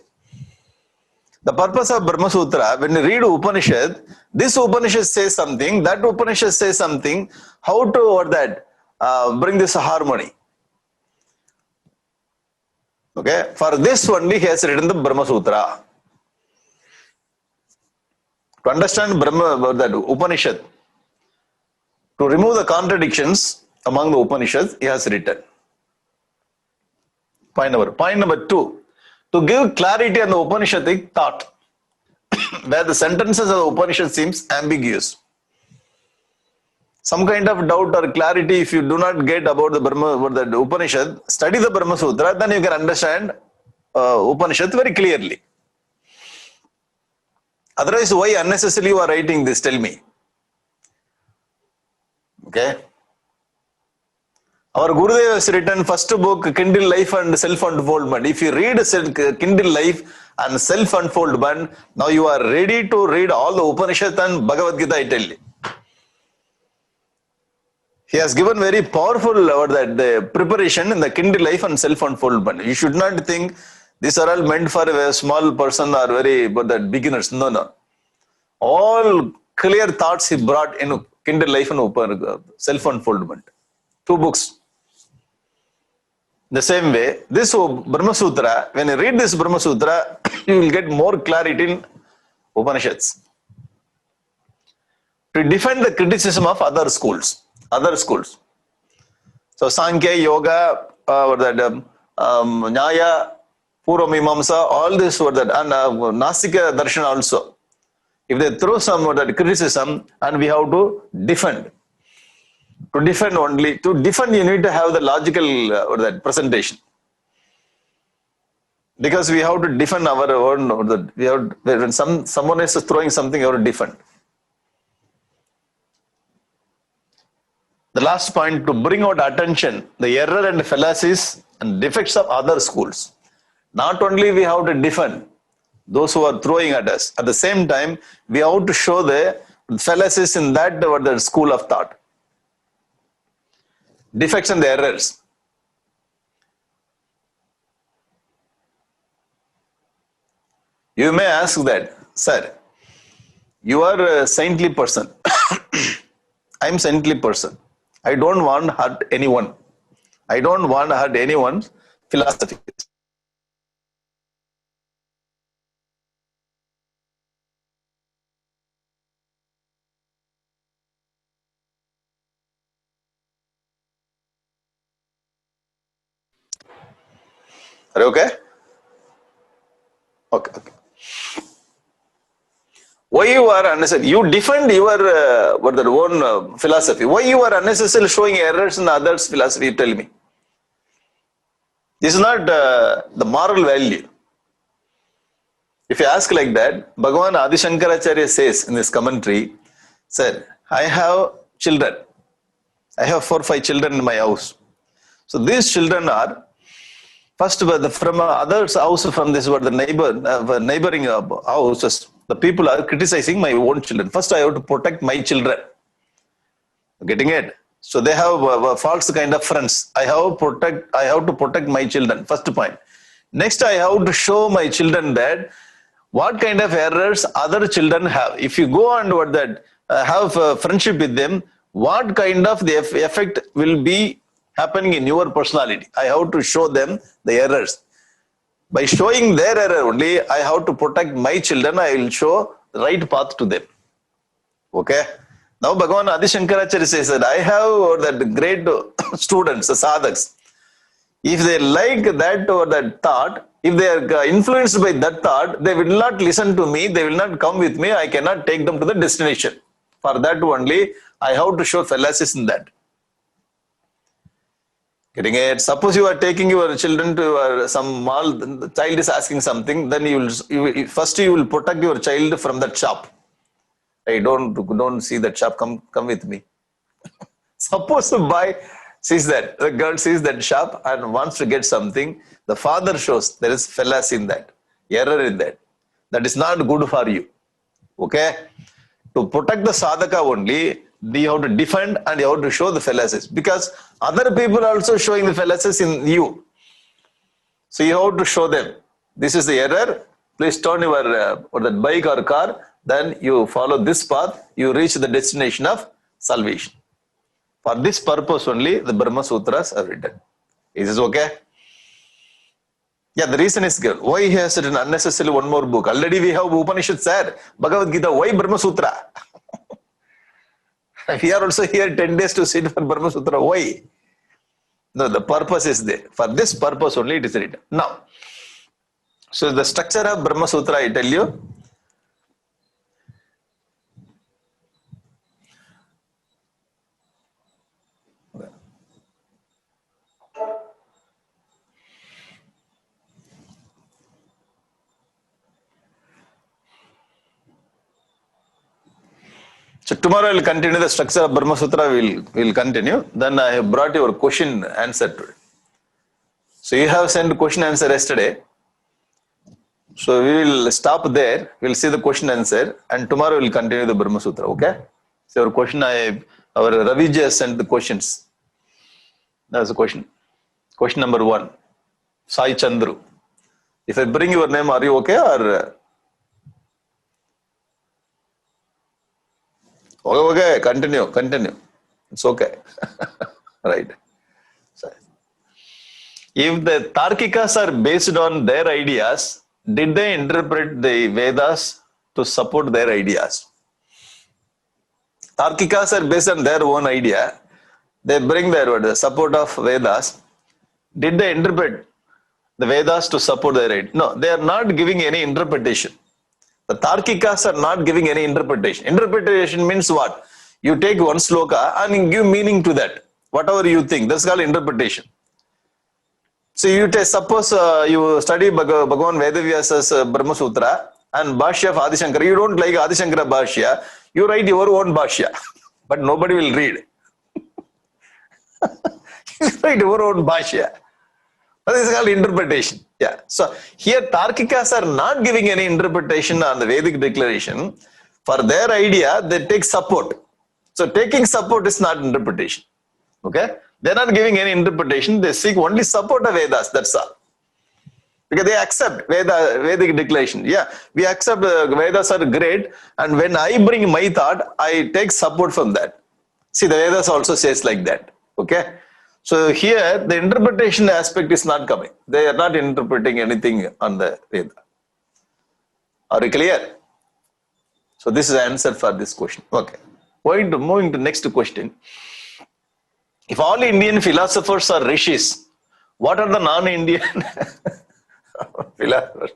The purpose of Brahma Sutra, when you read Upanishad, this Upanishad says something, that Upanishad says something, how to or that bring this harmony. Okay, for this only he has written the Brahma Sutra. To understand Brahma, that Upanishad, to remove the contradictions among the Upanishads, he has written. Point number 2. To give clarity on the Upanishadic thought, where the sentences of the Upanishad seems ambiguous. Some kind of doubt or clarity, if you do not get about the the Upanishad, study the Brahma Sutra, then you can understand Upanishad very clearly. Otherwise, why unnecessarily you are writing this? Tell me. Okay. Our Gurudev has written first book, Kindle Life and Self-Unfoldment. If you read Kindle Life and Self-Unfoldment, now you are ready to read all the Upanishad and Bhagavad Gita, I tell you. He has given very powerful the preparation in the Kindle Life and Self-Unfoldment. You should not think these are all meant for a small person or very but that beginners. No, no. All clear thoughts he brought in Kindle Life and Self-Unfoldment. Two books. The same way, this Brahma Sutra, when you read this Brahma Sutra, you will get more clarity in Upanishads. To defend the criticism of other schools. Other schools. So Sankhya, Yoga, Nyaya, Purva Mimamsa, all this were that, and Nastika Darshan also. If they throw some that criticism, and we have to defend. To defend only, to defend you need to have the logical that presentation. Because we have to defend our own, we have, when someone is throwing something, you have to defend. The last point, to bring out attention, the error and fallacies and defects of other schools. Not only we have to defend those who are throwing at us, at the same time, we have to show the fallacies in that the school of thought. Defects and the errors. You may ask that, sir, you are a saintly person. I am saintly person. I don't want to hurt anyone. I don't want to hurt anyone's philosophy. Are you okay? Okay, okay. Why you are unnecessary? You defend your own philosophy. Why you are unnecessarily showing errors in others' philosophy? You tell me. This is not the moral value. If you ask like that, Bhagavan Adi Shankaracharya says in this commentary, sir, I have children. I have 4-5 children in my house. So these children are first from others' house, from this the neighboring houses. The people are criticizing my own children. First, I have to protect my children. Getting it? So they have false kind of friends. I have to protect my children. First point. Next, I have to show my children that what kind of errors other children have. If you go and have friendship with them, what kind of the effect will be happening in your personality. I have to show them the errors. By showing their error only, I have to protect my children. I will show the right path to them. Okay. Now Bhagavan Adi Shankaracharya says that I have that great students, the sadhaks. If they like that or that thought, if they are influenced by that thought, they will not listen to me, they will not come with me, I cannot take them to the destination. For that only, I have to show fallacies in that. Getting it? Suppose you are taking your children to some mall, the child is asking something, then you will protect your child from that shop. Hey, don't see that shop, come with me. Suppose the boy sees that, the girl sees that shop and wants to get something, the father shows there is fallacy in that, error in that. That is not good for you. Okay? To protect the sadhaka only, you have to defend and you have to show the fallacies. Because other people are also showing the fallacies in you. So you have to show them. This is the error. Please turn your that bike or car. Then you follow this path. You reach the destination of salvation. For this purpose only, the Brahma Sutras are written. Is this okay? Yeah, the reason is good. Why he has written unnecessarily one more book? Already we have Upanishad, sir. Bhagavad Gita. Why Brahma Sutra? We are also here 10 days to sit for Brahma Sutra. Why? No, the purpose is there. For this purpose only it is written. Now, so the structure of Brahma Sutra, I tell you. So tomorrow I will continue the structure of Brahma Sutra. We'll continue. Then I have brought your question answer today. So you have sent question answer yesterday. So we will stop there. We'll see the question answer, and tomorrow we'll continue the Brahma Sutra. Okay? So your question, our Ravi has sent the questions. That's the question. Question number 1. Sai Chandru. If I bring your name, are you okay or? Okay, continue. It's okay. Right. So, if the Tarkikas are based on their ideas, did they interpret the Vedas to support their ideas? Tarkikas are based on their own idea. They bring the support of Vedas. Did they interpret the Vedas to support their idea? No, they are not giving any interpretation. The Tarkikas are not giving any interpretation. Interpretation means what? You take one sloka and give meaning to that. Whatever you think, that's called interpretation. So you suppose you study Bhagavan Vedavyasa's Brahma Sutra and Bhashya of Adi Shankara. You don't like Adi Shankara Bhashya. You write your own Bhashya, but nobody will read. You write your own Bhashya. This is called interpretation. Yeah. So here Tarkikas are not giving any interpretation on the Vedic declaration. For their idea, they take support. So taking support is not interpretation. Okay? They're not giving any interpretation. They seek only support of Vedas. That's all. Because they accept Vedic declaration. Yeah, we accept Vedas are great. And when I bring my thought, I take support from that. See, the Vedas also says like that. Okay? So here, the interpretation aspect is not coming. They are not interpreting anything on the Veda. Are you clear? So this is the answer for this question. Okay. Moving to next question. If all Indian philosophers are rishis, what are the non-Indian philosophers?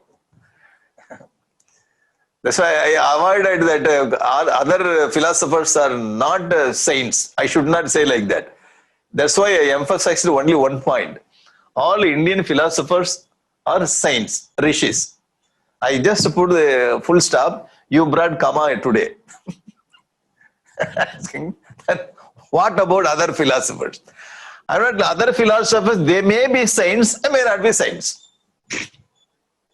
That's why I avoided that other philosophers are not saints. I should not say like that. That's why I emphasized only one point. All Indian philosophers are saints, rishis. I just put the full stop. You brought comma today. Asking that, what about other philosophers? I mean, other philosophers, they may be saints, they may not be saints.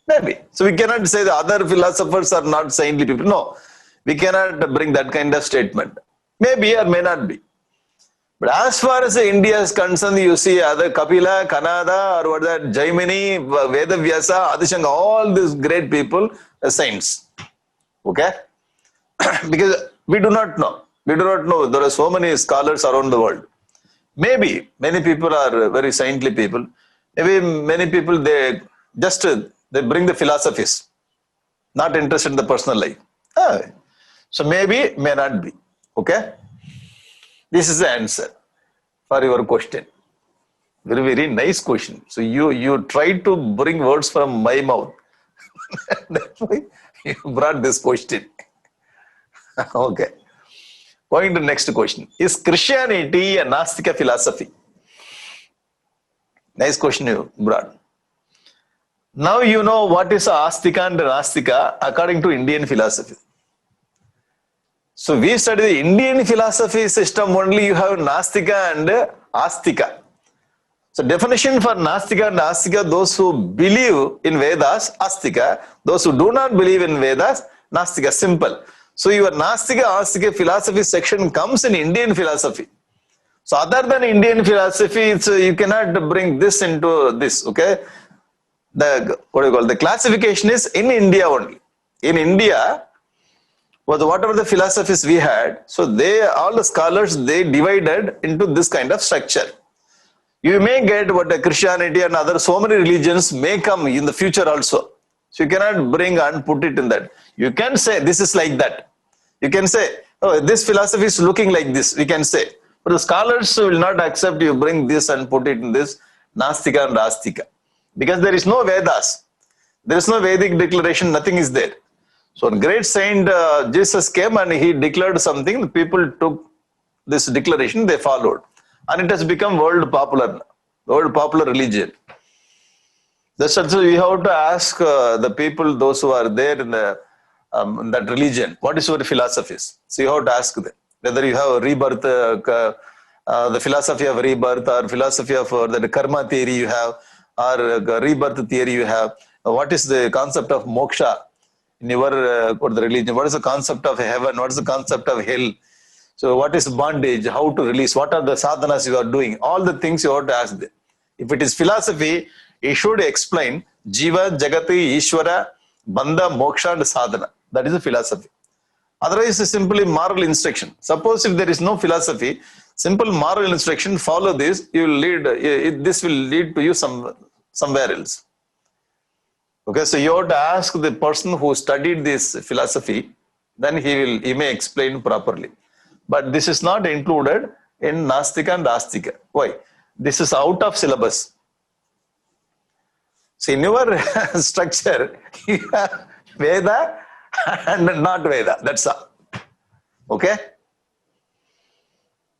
Maybe. So we cannot say the other philosophers are not saintly people. No, we cannot bring that kind of statement. Maybe or may not be. But as far as India is concerned, you see other Kapila, Kanada, or what that, Jaimini, Vedavyasa, Adi Shankara, all these great people are saints. Okay? Because we do not know. We do not know. There are so many scholars around the world. Maybe many people are very saintly people. Maybe many people, they bring the philosophies, not interested in the personal life. So maybe, may not be. Okay? This is the answer for your question. Very, very nice question. So you tried to bring words from my mouth. That's why you brought this question. Okay. Going to next question. Is Christianity a Nastika philosophy? Nice question you brought. Now you know what is Astika and Nastika according to Indian philosophy. So we study the Indian philosophy system only. You have Nastika and Astika. So definition for Nastika and Astika, those who believe in Vedas, Astika. Those who do not believe in Vedas, Nastika. Simple. So your Nastika, Astika philosophy section comes in Indian philosophy. So other than Indian philosophy, you cannot bring this into this. Okay. The classification is in India only. In India, whatever the philosophies we had, so all the scholars, they divided into this kind of structure. You may get what Christianity and other so many religions may come in the future also. So you cannot bring and put it in that. You can say this is like that. You can say, oh, this philosophy is looking like this. We can say, but the scholars will not accept you bring this and put it in this Nastika and Astika, because there is no Vedas, there is no Vedic declaration. Nothing is there. So a great saint Jesus came and he declared something. The people took this declaration, they followed, and it has become world popular religion. That's also we have to ask the people, those who are there in the that religion, what is your philosophies? So you have to ask them whether you have a rebirth, the philosophy of rebirth, or philosophy of the karma theory you have, or rebirth theory you have. What is the concept of moksha in your the religion? What is the concept of heaven? What is the concept of hell? So what is bondage? How to release? What are the sadhanas you are doing? All the things you have to ask them. If it is philosophy, he should explain Jiva, Jagati, Ishvara, Bandha, Moksha and Sadhana. That is a philosophy. Otherwise, it's simply moral instruction. Suppose if there is no philosophy, simple moral instruction, follow this, you will lead, this will lead to you somewhere else. Okay, so you have to ask the person who studied this philosophy, then he may explain properly. But this is not included in Nastika and Astika. Why? This is out of syllabus. See, in your structure, you have Veda and not Veda. That's all. Okay?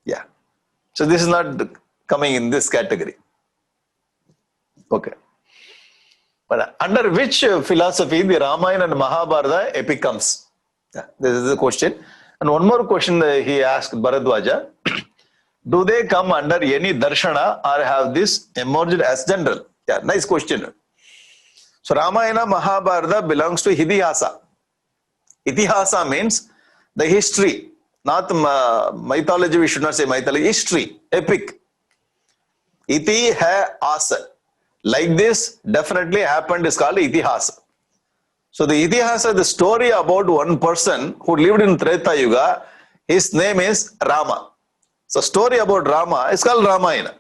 Yeah. So this is not coming in this category. Okay. But under which philosophy the Ramayana and Mahabharata epic comes? Yeah, this is the question. And one more question he asked Bharadwaja. Do they come under any darshana or have this emerged as general? Yeah, nice question. So Ramayana Mahabharata belongs to Itihasa. Itihasa means the history, not mythology. We should not say mythology. History, epic. Iti hai asa. Like this definitely happened is called Itihasa. So the Itihasa, the story about one person who lived in Treta Yuga, his name is Rama. So story about Rama is called Ramayana.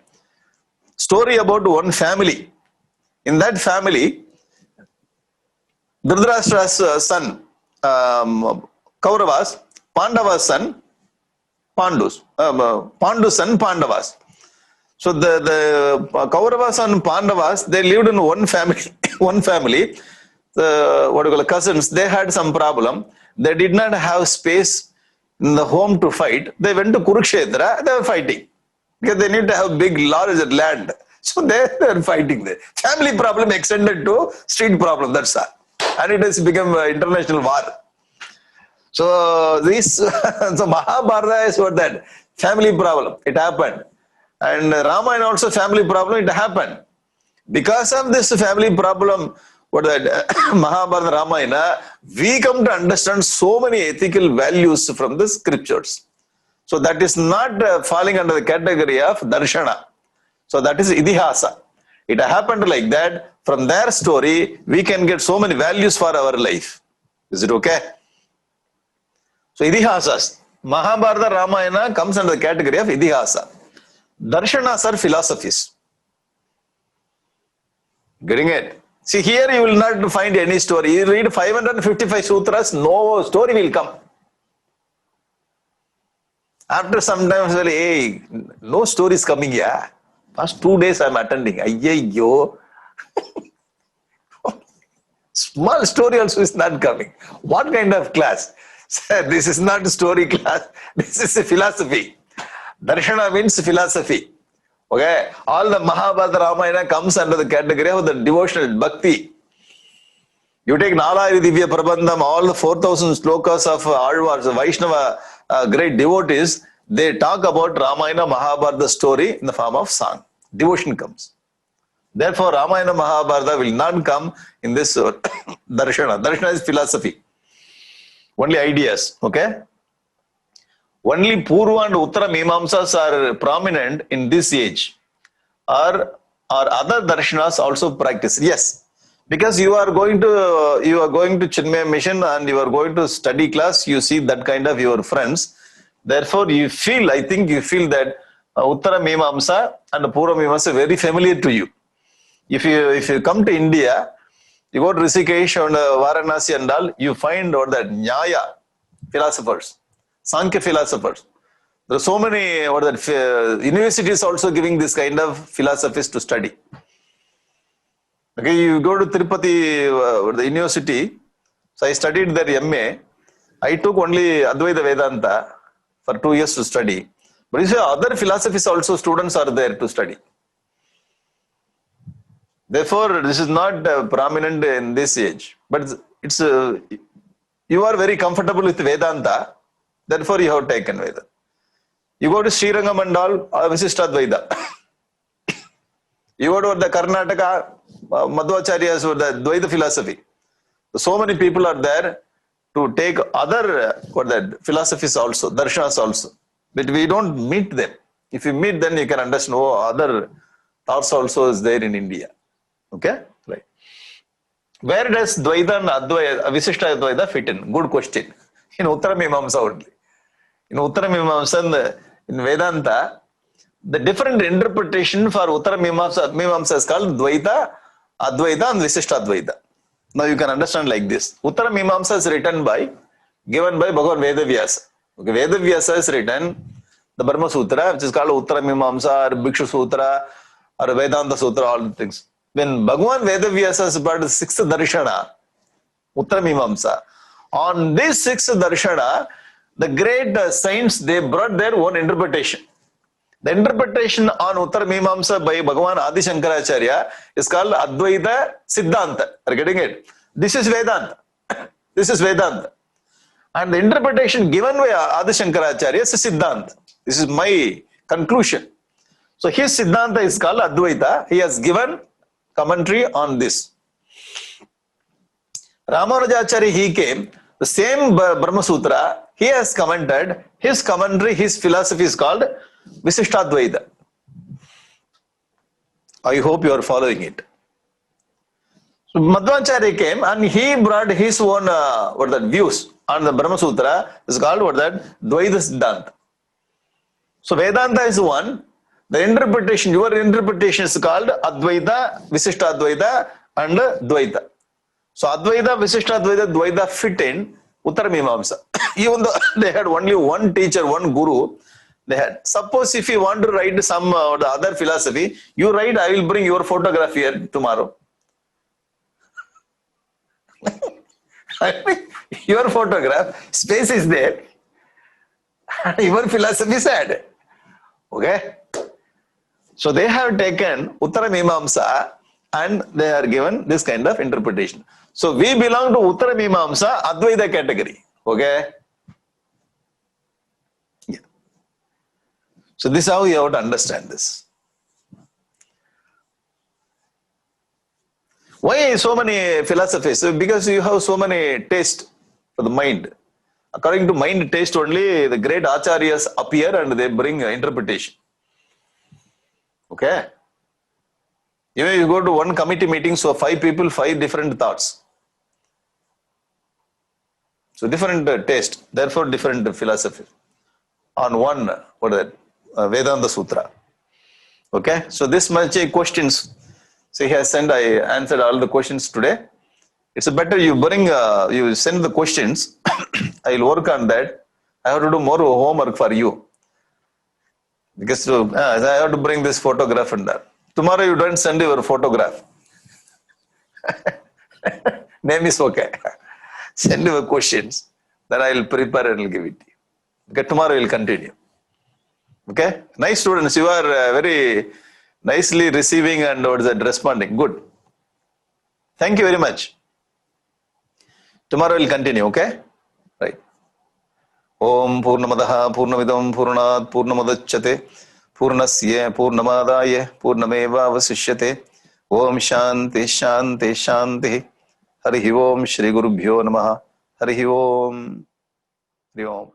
Story about one family. In that family, Dhritarashtra's son, Kauravas, Pandava's son, Pandu's son, Pandavas. So the Kauravas and Pandavas, they lived in one family. One family. The cousins, they had some problem. They did not have space in the home to fight. They went to Kurukshetra. They were fighting because they need to have big, large land. So they were fighting there. Family problem extended to street problem. That's all, and it has become an international war. So this, so Mahabharata is what that family problem. It happened. And Ramayana also family problem, it happened. Because of this family problem, what that Mahabharata, Ramayana, we come to understand so many ethical values from the scriptures. So that is not falling under the category of darshana. So that is Itihasa. It happened like that. From their story, we can get so many values for our life. Is it okay? So Itihasas, Mahabharata, Ramayana comes under the category of Itihasa. Darshanas are philosophies. Getting it? See, here you will not find any story. You read 555 sutras, no story will come. After some time, hey, no story is coming here. Past 2 days I am attending. Ayyo. Small story also is not coming. What kind of class? Sir, this is not a story class. This is a philosophy. Darshana means philosophy. Okay, all the Mahabharata, Ramayana comes under the category of the devotional bhakti. You take Nalaya Divya Prabandham, all the 4,000 slokas of Alvars, Vaishnava, great devotees, they talk about Ramayana, Mahabharata story in the form of song. Devotion comes. Therefore, Ramayana, Mahabharata will not come in this Darshana. Darshana is philosophy. Only ideas. Okay. Only Purva and Uttara Mimamsas are prominent in this age. Or other darshanas also practice. Yes, because you are going to Chinmaya Mission and you are going to study class. You see that kind of your friends. Therefore, you feel. I think you feel that Uttara Mimamsa and Purva Mimamsa are very familiar to you. If you come to India, you go to Rishikesh and Varanasi and all, you find all that Nyaya philosophers. Sankhya philosophers. There are so many universities also giving this kind of philosophies to study. Okay, you go to Tirupati, the university. So I studied their MA. I took only Advaita Vedanta for 2 years to study. But you see, other philosophies also students are there to study. Therefore, this is not prominent in this age. But it's you are very comfortable with Vedanta, therefore you have taken Vedanta. You go to Srirangam and all, Visishtadvaita. You go to the Karnataka, Madhvacharyas or the Dvaita philosophy. So many people are there to take other philosophies also, darshanas also. But we don't meet them. If you meet them, you can understand, oh, other thoughts also is there in India. Okay? Right. Where does Dvaita and Advaita, Visishta Advaita fit in? Good question. In Uttara Mimamsa only. In Uttara Mimamsa, in Vedanta, the different interpretation for Uttara Mimamsa is called Dvaita, Advaita and Visishta Advaita. Now you can understand like this. Uttara Mimamsa is given by Bhagavan Vedavyasa. Okay, Vedavyasa is written the Brahma Sutra, which is called Uttara Mimamsa or Bhikshu Sutra or Vedanta Sutra, all the things. When Bhagavan Vedavyasa is about the sixth darshana, Uttara Mimamsa, on this sixth darshana, the great saints, they brought their own interpretation. The interpretation on Uttara Mimamsa by Bhagavan Adi Shankaracharya is called Advaita Siddhanta. Are you getting it? This is Vedanta. This is Vedanta. And the interpretation given by Adi Shankaracharya is Siddhanta. This is my conclusion. So his Siddhanta is called Advaita. He has given commentary on this. Ramanujacharya, he came, the same Brahma Sutra, he has commented, his commentary, his philosophy is called Visishtadvaita. I hope you are following it. So Madhvacharya came and he brought his own views on the Brahma Sutra, is called Dvaita Siddhanta. So Vedanta is one, the interpretation, your interpretation is called Advaita, Visishtadvaita and Dvaita. So Advaita, Visishtadvaita, Dvaita fit in Uttara Mimamsa. Even though they had only one teacher, one guru, they had. Suppose if you want to write some the other philosophy, you write, I will bring your photograph here tomorrow. Your photograph, space is there. Your philosophy is sad. Okay? So they have taken Uttara Mimamsa and they are given this kind of interpretation. So we belong to Uttara Mimamsa Advaita category. Okay? Yeah. So this is how you have to understand this. Why so many philosophies? Because you have so many tastes for the mind. According to mind taste only, the great acharyas appear and they bring interpretation. Okay? Even you go to one committee meeting, so 5 people, 5 different thoughts. So different taste, therefore different philosophy. On one, Vedanta Sutra. Okay? So this much questions. So he has sent, I answered all the questions today. It's better you bring, you send the questions. I will work on that. I have to do more homework for you. Because I have to bring this photograph and that. Tomorrow you don't send your photograph. Name is okay. Send your questions. Then I will prepare and I will give it to you. Okay, tomorrow we will continue. Okay? Nice students. You are very nicely receiving and responding. Good. Thank you very much. Tomorrow we will continue. Okay? Right. Om Purnamadaha Purnamidam Purnat Purnamadachyate Purnasya Purnamadaya Purnameva Vasishyate Om Shanti Shanti Shanti Harihi Om Shri Gurubhyo Namaha Harihi Om Harihi Om